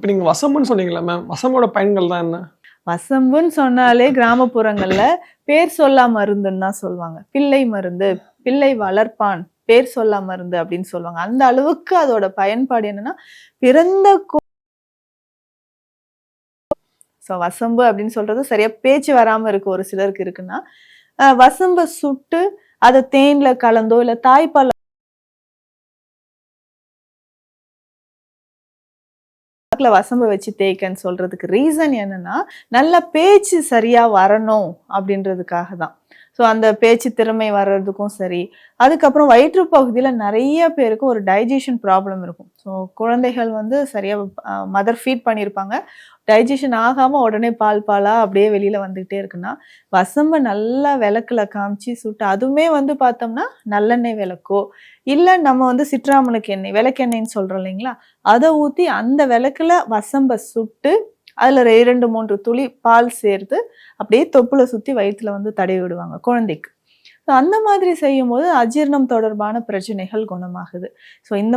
இப்ப நீங்க வசம்புன்னு சொன்னீங்கல்ல மேம், வசம்போட பயன்கள் தான் என்ன? வசம்புன்னு சொன்னாலே கிராமப்புறங்கள்ல பேர் சொல்லா மருந்துன்னு தான் சொல்லுவாங்க. பிள்ளை மருந்து, பிள்ளை வளர்ப்பான், பேர் சொல்லா மருந்து அப்படின்னு சொல்லுவாங்க. அந்த அளவுக்கு அதோட பயன்பாடு என்னன்னா, பிறந்த வசம்பு அப்படின்னு சொல்றது சரியா பேச்சு வராம இருக்கு ஒரு சிலருக்கு இருக்குன்னா, வசம்ப சுட்டு அத தேன்ல கலந்தோ இல்ல தாய்ப்பால் வசம்ப வச்சு தேய்க்கன்னு சொல்றதுக்கு ரீசன் என்னன்னா, நல்ல பேச்சு சரியா வரணும் அப்படின்றதுக்காக தான். ஸோ அந்த பேச்சு திறமை வர்றதுக்கும் சரி, அதுக்கப்புறம் வயிற்று பகுதியில நெறைய பேருக்கு ஒரு டைஜஷன் ப்ராப்ளம் இருக்கும். ஸோ குழந்தைகள் வந்து சரியா மதர் ஃபீட் பண்ணியிருப்பாங்க. டைஜஷன் ஆகாம உடனே பாலா அப்படியே வெளியில வந்துகிட்டே இருக்குன்னா, வசம்ப நல்லா விளக்குல காமிச்சு சுட்டு அதுவுமே வந்து பார்த்தோம்னா, நல்லெண்ணெய் விளக்கோ, இல்ல நம்ம வந்து சிட்ராமனுக்கு எண்ணெய், விளக்கெண்ணெய்ன்னு சொல்றோம் இல்லைங்களா? அத ஊத்தி அந்த விளக்குல வசம்ப சுட்டு, அதுல 2, 3 துளி பால் சேர்த்து, அப்படியே தொப்புல சுத்தி வயித்துல வந்து தடவி விடுவாங்க குழந்தைக்கு. ஸோ அந்த மாதிரி செய்யும்போது அஜீரணம் தொடர்பான பிரச்சனைகள் குணமாகுது. ஸோ இந்த